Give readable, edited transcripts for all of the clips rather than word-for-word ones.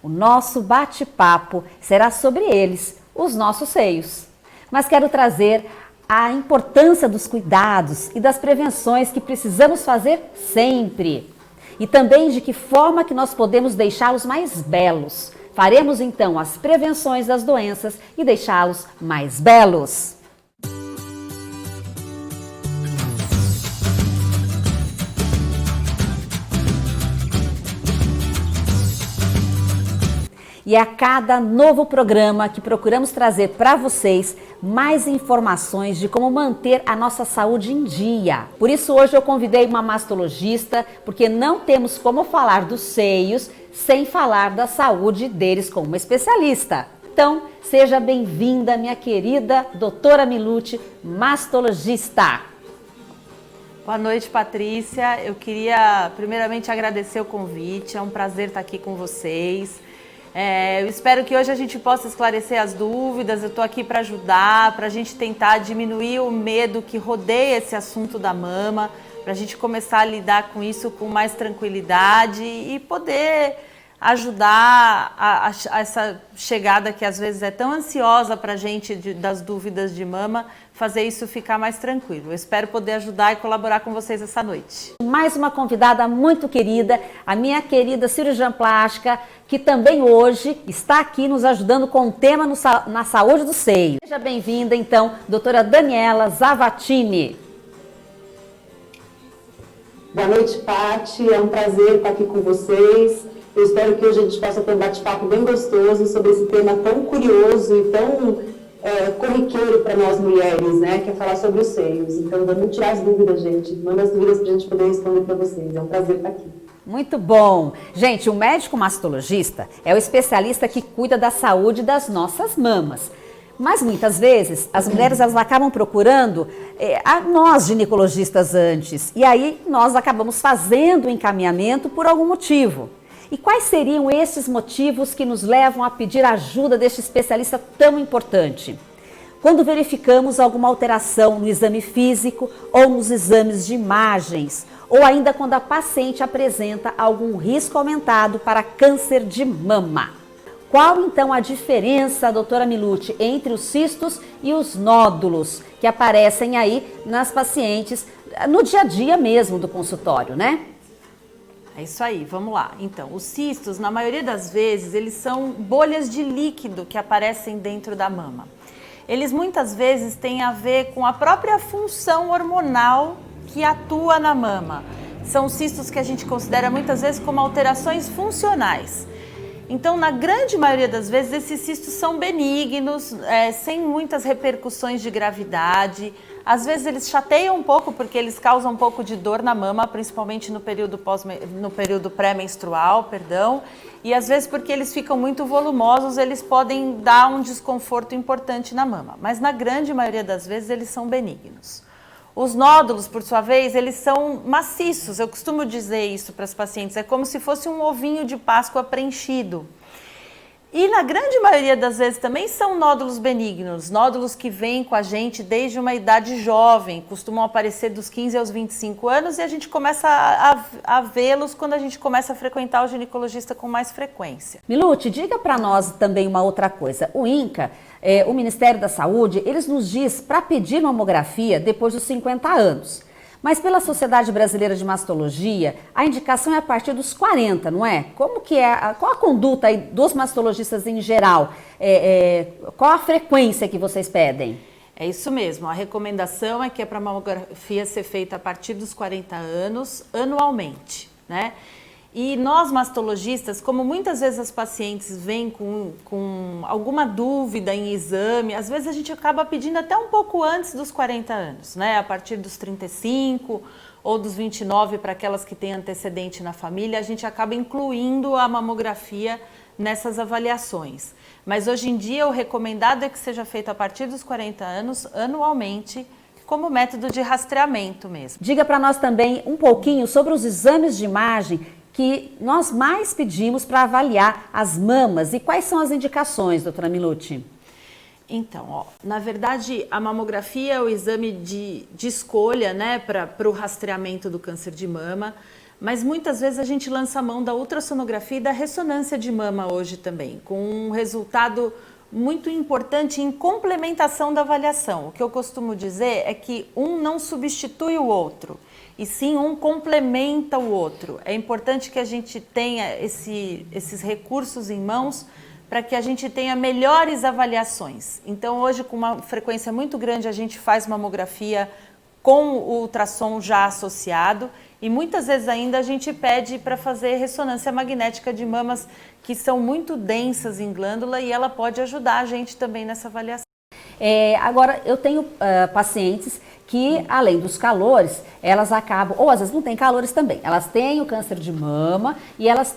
O nosso bate-papo será sobre eles, os nossos seios. Mas quero trazer a importância dos cuidados e das prevenções que precisamos fazer sempre. E também de que forma que nós podemos deixá-los mais belos. Faremos então as prevenções das doenças e deixá-los mais belos. E a cada novo programa que procuramos trazer para vocês mais informações de como manter a nossa saúde em dia. Por isso hoje eu convidei uma mastologista, porque não temos como falar dos seios sem falar da saúde deles com uma especialista. Então, seja bem-vinda, minha querida doutora Milucci, mastologista. Boa noite, Patrícia. Eu queria primeiramente agradecer o convite, é um prazer estar aqui com vocês. Eu espero que hoje a gente possa esclarecer as dúvidas, eu estou aqui para ajudar, para a gente tentar diminuir o medo que rodeia esse assunto da mama, para a gente começar a lidar com isso com mais tranquilidade e poder ajudar a essa chegada que às vezes é tão ansiosa para a gente das dúvidas de mama, fazer isso ficar mais tranquilo. Eu espero poder ajudar e colaborar com vocês essa noite. Mais uma convidada muito querida, a minha querida cirurgiã plástica, que também hoje está aqui nos ajudando com o tema na saúde do seio. Seja bem-vinda, então, doutora Daniela Zavatini. Boa noite, Paty. É um prazer estar aqui com vocês. Eu espero que hoje a gente possa ter um bate-papo bem gostoso sobre esse tema tão curioso e tão corriqueiro para nós mulheres, né? Que é falar sobre os seios. Então, vamos tirar as dúvidas, gente. Manda as dúvidas para a gente poder responder para vocês. É um prazer estar aqui. Muito bom! Gente, o médico mastologista é o especialista que cuida da saúde das nossas mamas. Mas muitas vezes as mulheres elas acabam procurando a nós ginecologistas antes. E aí nós acabamos fazendo o encaminhamento por algum motivo. E quais seriam esses motivos que nos levam a pedir ajuda deste especialista tão importante? Quando verificamos alguma alteração no exame físico ou nos exames de imagens, ou ainda quando a paciente apresenta algum risco aumentado para câncer de mama. Qual então a diferença, doutora Milucci, entre os cistos e os nódulos que aparecem aí nas pacientes no dia a dia mesmo do consultório, né? É isso aí, vamos lá. Então, os cistos, na maioria das vezes, eles são bolhas de líquido que aparecem dentro da mama. Eles muitas vezes têm a ver com a própria função hormonal que atua na mama. São cistos que a gente considera muitas vezes como alterações funcionais. Então, na grande maioria das vezes, esses cistos são benignos, sem muitas repercussões de gravidade. Às vezes eles chateiam um pouco porque eles causam um pouco de dor na mama, principalmente no período pré-menstrual, perdão. E às vezes porque eles ficam muito volumosos, eles podem dar um desconforto importante na mama. Mas na grande maioria das vezes eles são benignos. Os nódulos, por sua vez, eles são maciços. Eu costumo dizer isso para as pacientes, é como se fosse um ovinho de Páscoa preenchido. E na grande maioria das vezes também são nódulos benignos, nódulos que vêm com a gente desde uma idade jovem, costumam aparecer dos 15 aos 25 anos e a gente começa a vê-los quando a gente começa a frequentar o ginecologista com mais frequência. Milucci, diga para nós também uma outra coisa. O INCA, o Ministério da Saúde, eles nos diz para pedir mamografia depois dos 50 anos. Mas pela Sociedade Brasileira de Mastologia, a indicação é a partir dos 40, não é? Como que é? Qual a conduta aí dos mastologistas em geral? Qual a frequência que vocês pedem? É isso mesmo, a recomendação é que é para a mamografia ser feita a partir dos 40 anos, anualmente, né? E nós mastologistas, como muitas vezes as pacientes vêm com alguma dúvida em exame, às vezes a gente acaba pedindo até um pouco antes dos 40 anos, né? A partir dos 35 ou dos 29 para aquelas que têm antecedente na família, a gente acaba incluindo a mamografia nessas avaliações. Mas hoje em dia o recomendado é que seja feito a partir dos 40 anos, anualmente, como método de rastreamento mesmo. Diga para nós também um pouquinho sobre os exames de imagem que nós mais pedimos para avaliar as mamas e quais são as indicações, doutora Milucci? Então, na verdade, a mamografia é o exame de escolha, né, para o rastreamento do câncer de mama. Mas muitas vezes a gente lança a mão da ultrassonografia e da ressonância de mama hoje também, com um resultado muito importante em complementação da avaliação. O que eu costumo dizer é que um não substitui o outro, e sim um complementa o outro. É importante que a gente tenha esses recursos em mãos para que a gente tenha melhores avaliações. Então hoje, com uma frequência muito grande, a gente faz mamografia com o ultrassom já associado, e muitas vezes ainda a gente pede para fazer ressonância magnética de mamas que são muito densas em glândula, e ela pode ajudar a gente também nessa avaliação. Agora, eu tenho pacientes que, além dos calores, elas acabam, ou às vezes não têm calores também, elas têm o câncer de mama e elas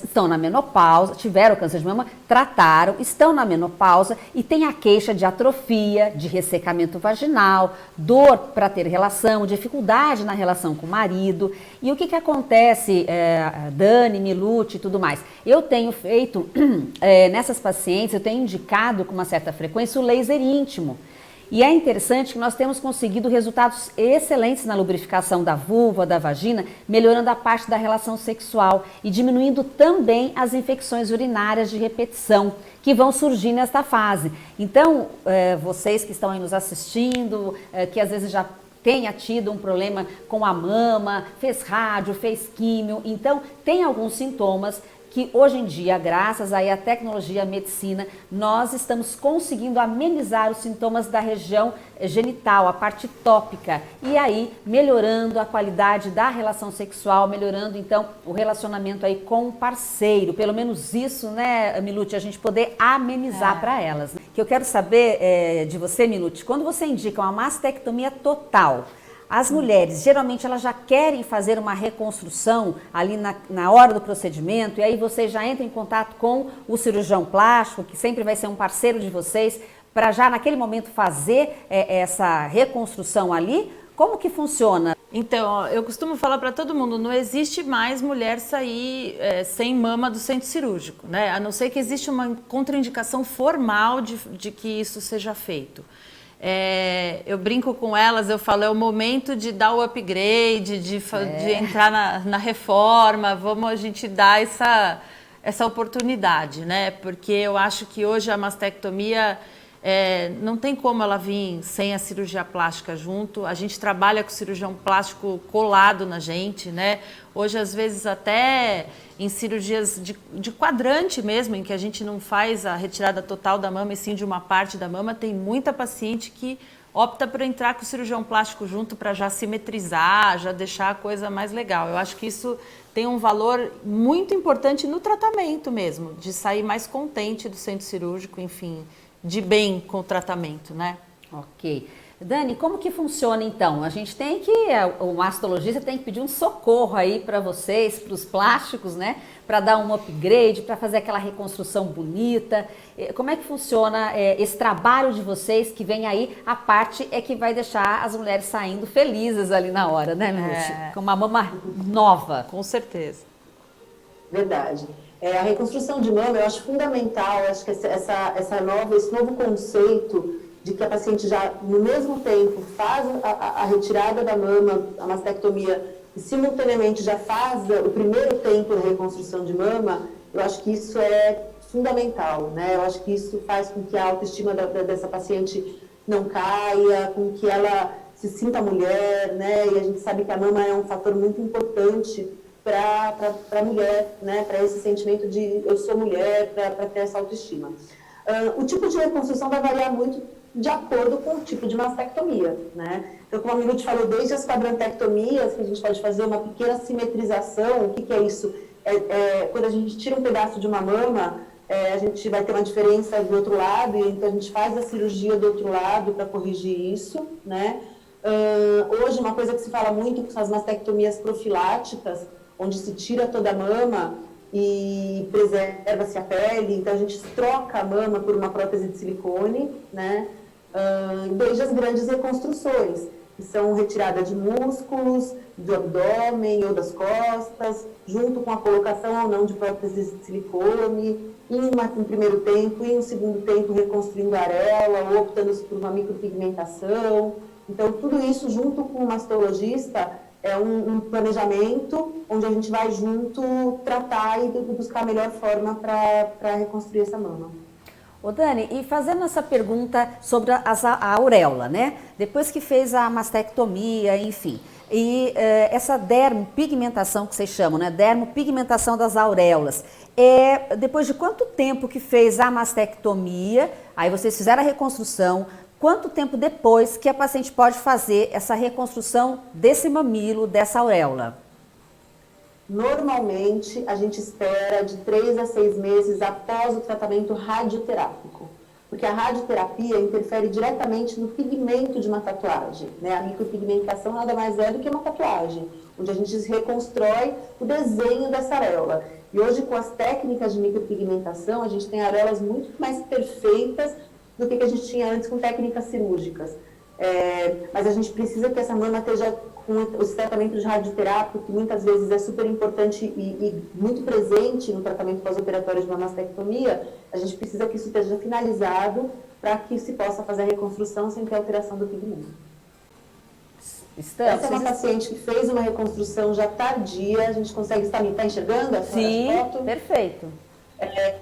estão na menopausa, tiveram câncer de mama, trataram, estão na menopausa e tem a queixa de atrofia, de ressecamento vaginal, dor para ter relação, dificuldade na relação com o marido. E o que acontece, Dani, Milute e tudo mais? Eu tenho feito, nessas pacientes, eu tenho indicado com uma certa frequência o laser íntimo. E é interessante que nós temos conseguido resultados excelentes na lubrificação da vulva, da vagina, melhorando a parte da relação sexual e diminuindo também as infecções urinárias de repetição que vão surgir nesta fase. Então, vocês que estão aí nos assistindo, que às vezes já tenha tido um problema com a mama, fez rádio, fez químio, então tem alguns sintomas que hoje em dia, graças aí à tecnologia, à medicina, nós estamos conseguindo amenizar os sintomas da região genital, a parte tópica, e aí melhorando a qualidade da relação sexual, melhorando então o relacionamento aí com o parceiro, pelo menos isso, né, Milute, a gente poder amenizar para elas. O que eu quero saber de você, Milute, quando você indica uma mastectomia total, as mulheres, geralmente, elas já querem fazer uma reconstrução ali na hora do procedimento, e aí você já entra em contato com o cirurgião plástico, que sempre vai ser um parceiro de vocês, para já naquele momento fazer essa reconstrução ali. Como que funciona? Então, eu costumo falar para todo mundo, não existe mais mulher sair sem mama do centro cirúrgico, né? A não ser que exista uma contraindicação formal de que isso seja feito. Eu brinco com elas, eu falo, é o momento de dar o upgrade, de entrar na reforma, vamos a gente dar essa oportunidade, né? Porque eu acho que hoje a mastectomia não tem como ela vir sem a cirurgia plástica junto. A gente trabalha com o cirurgião plástico colado na gente, né? Hoje, às vezes, até em cirurgias de quadrante mesmo, em que a gente não faz a retirada total da mama, e sim de uma parte da mama, tem muita paciente que opta por entrar com o cirurgião plástico junto para já simetrizar, já deixar a coisa mais legal. Eu acho que isso tem um valor muito importante no tratamento mesmo, de sair mais contente do centro cirúrgico, enfim, de bem com o tratamento, né? Ok. Dani, como que funciona então? A gente tem que, o mastologista tem que pedir um socorro aí para vocês, para os plásticos, né? Para dar um upgrade, para fazer aquela reconstrução bonita. Como é que funciona esse trabalho de vocês, que vem aí, a parte que vai deixar as mulheres saindo felizes ali na hora, né, Milute? Com uma mama nova. Com certeza. Verdade. A reconstrução de mama eu acho fundamental, eu acho que esse novo conceito de que a paciente já, no mesmo tempo, faz a retirada da mama, a mastectomia, e simultaneamente já faz o primeiro tempo da reconstrução de mama, eu acho que isso é fundamental, né? Eu acho que isso faz com que a autoestima dessa paciente não caia, com que ela se sinta mulher, né? E a gente sabe que a mama é um fator muito importante para a mulher, né? Para esse sentimento de eu sou mulher, para ter essa autoestima. O tipo de reconstrução vai variar muito de acordo com o tipo de mastectomia, né? Então, como a Milute falou, desde as quadrantectomias, que a gente pode fazer uma pequena simetrização. O que é isso? Quando a gente tira um pedaço de uma mama, a gente vai ter uma diferença do outro lado, e então a gente faz a cirurgia do outro lado para corrigir isso, né? Hoje, uma coisa que se fala muito são as mastectomias profiláticas, onde se tira toda a mama e preserva-se a pele. Então, a gente troca a mama por uma prótese de silicone, né? Desde as grandes reconstruções, que são retirada de músculos, do abdômen ou das costas, junto com a colocação ou não de próteses de silicone, em um primeiro tempo, e em um segundo tempo reconstruindo a areola, ou optando por uma micropigmentação. Então, tudo isso junto com o mastologista é um planejamento onde a gente vai junto tratar e buscar a melhor forma para reconstruir essa mama. Ô Dani, e fazendo essa pergunta sobre a auréola, né? Depois que fez a mastectomia, enfim, e essa dermopigmentação que vocês chamam, né? Dermopigmentação das auréolas, depois de quanto tempo que fez a mastectomia, aí vocês fizeram a reconstrução, quanto tempo depois que a paciente pode fazer essa reconstrução desse mamilo, dessa auréola? Normalmente, a gente espera de 3 a 6 meses após o tratamento radioterápico, porque a radioterapia interfere diretamente no pigmento de uma tatuagem, né? A micropigmentação nada mais é do que uma tatuagem, onde a gente reconstrói o desenho dessa areola. E hoje, com as técnicas de micropigmentação, a gente tem areolas muito mais perfeitas do que a gente tinha antes com técnicas cirúrgicas. Mas a gente precisa que essa mama esteja com os tratamentos de radioterápico, que muitas vezes é super importante e muito presente no tratamento pós-operatório de uma mastectomia. A gente precisa que isso esteja finalizado para que se possa fazer a reconstrução sem ter alteração do pigmento. Essa é uma paciente que fez uma reconstrução já tardia, a gente consegue estar enxergando a foto? Sim, perfeito.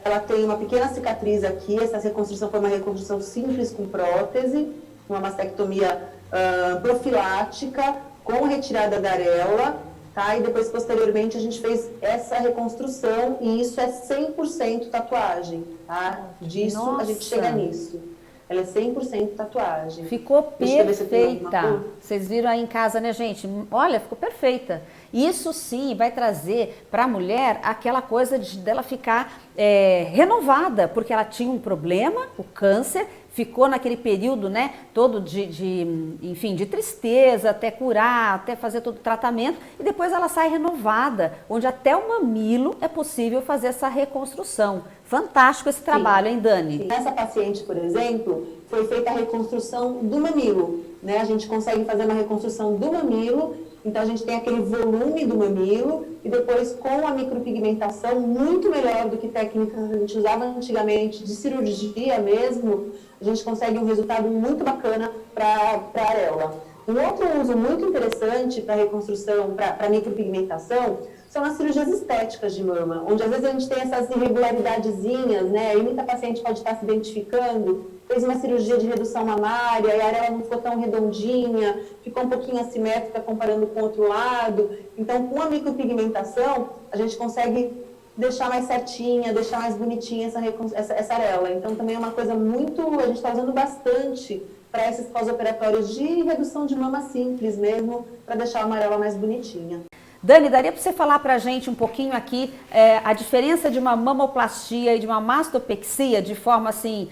Ela tem uma pequena cicatriz aqui, essa reconstrução foi uma reconstrução simples com prótese, uma mastectomia profilática, com retirada da areola, tá? E depois, posteriormente, a gente fez essa reconstrução e isso é 100% tatuagem, tá? Disso, nossa, a gente chega nisso. Ela é 100% tatuagem. Ficou perfeita. Vocês viram aí em casa, né, gente? Olha, ficou perfeita. Isso sim vai trazer para a mulher aquela coisa dela ficar renovada, porque ela tinha um problema, o câncer, ficou naquele período, né, todo enfim, de tristeza, até curar, até fazer todo o tratamento, e depois ela sai renovada, onde até o mamilo é possível fazer essa reconstrução. Fantástico esse trabalho, hein, Dani? Nessa paciente, por exemplo, foi feita a reconstrução do mamilo, né? A gente consegue fazer uma reconstrução do mamilo, então a gente tem aquele volume do mamilo e depois com a micropigmentação muito melhor do que técnicas que a gente usava antigamente, de cirurgia mesmo, a gente consegue um resultado muito bacana para a areola. Um outro uso muito interessante para reconstrução, para micropigmentação, são as cirurgias estéticas de mama, onde às vezes a gente tem essas irregularidadezinhas, né? E muita paciente pode estar se identificando, fez uma cirurgia de redução mamária e a areola não ficou tão redondinha, ficou um pouquinho assimétrica comparando com o outro lado. Então, com a micropigmentação, a gente consegue deixar mais certinha, deixar mais bonitinha essa areola. Então, também é uma coisa muito, a gente está usando bastante para esses pós-operatórios de redução de mama simples mesmo, para deixar uma areola mais bonitinha. Dani, daria para você falar para a gente um pouquinho aqui a diferença de uma mamoplastia e de uma mastopexia de forma assim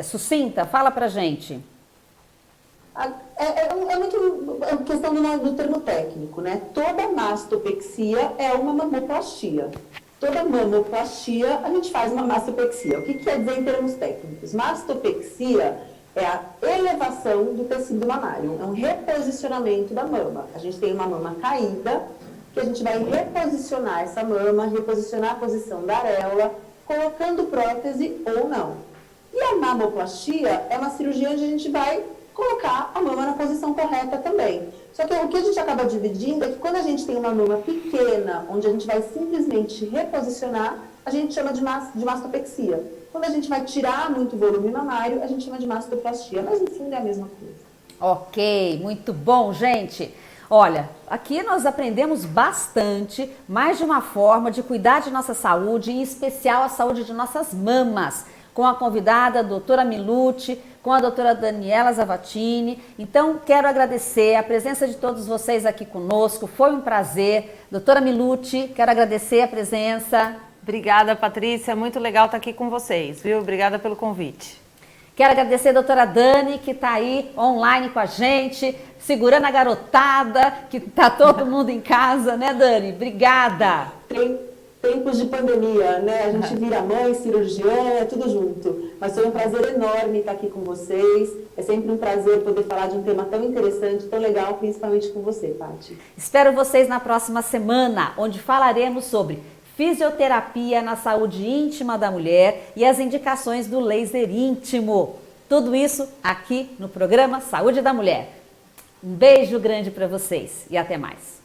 sucinta? Fala para a gente. É muito questão do termo técnico, né? Toda mastopexia é uma mamoplastia. Toda mamoplastia, a gente faz uma mastopexia. O que quer dizer em termos técnicos? Mastopexia é a elevação do tecido mamário, é um reposicionamento da mama. A gente tem uma mama caída, que a gente vai reposicionar essa mama, reposicionar a posição da areola, colocando prótese ou não. E a mamoplastia é uma cirurgia onde a gente vai colocar a mama na posição correta também. Só que o que a gente acaba dividindo é que quando a gente tem uma mama pequena, onde a gente vai simplesmente reposicionar, a gente chama de mastopexia. Quando a gente vai tirar muito volume mamário, a gente chama de mastoplastia, mas no fundo é a mesma coisa. Ok, muito bom, gente. Olha, aqui nós aprendemos bastante, mais de uma forma de cuidar de nossa saúde, em especial a saúde de nossas mamas, com a convidada a doutora Milucci, com a doutora Daniela Zavattini. Então, quero agradecer a presença de todos vocês aqui conosco, foi um prazer. Doutora Milucci, quero agradecer a presença. Obrigada, Patrícia, muito legal estar aqui com vocês, viu? Obrigada pelo convite. Quero agradecer a doutora Dani, que está aí online com a gente, segurando a garotada, que está todo mundo em casa, né, Dani? Obrigada. Tempos de pandemia, né? A gente vira mãe, cirurgiã, é tudo junto. Mas foi um prazer enorme estar aqui com vocês. É sempre um prazer poder falar de um tema tão interessante, tão legal, principalmente com você, Paty. Espero vocês na próxima semana, onde falaremos sobre fisioterapia na saúde íntima da mulher e as indicações do laser íntimo. Tudo isso aqui no programa Saúde da Mulher. Um beijo grande para vocês e até mais.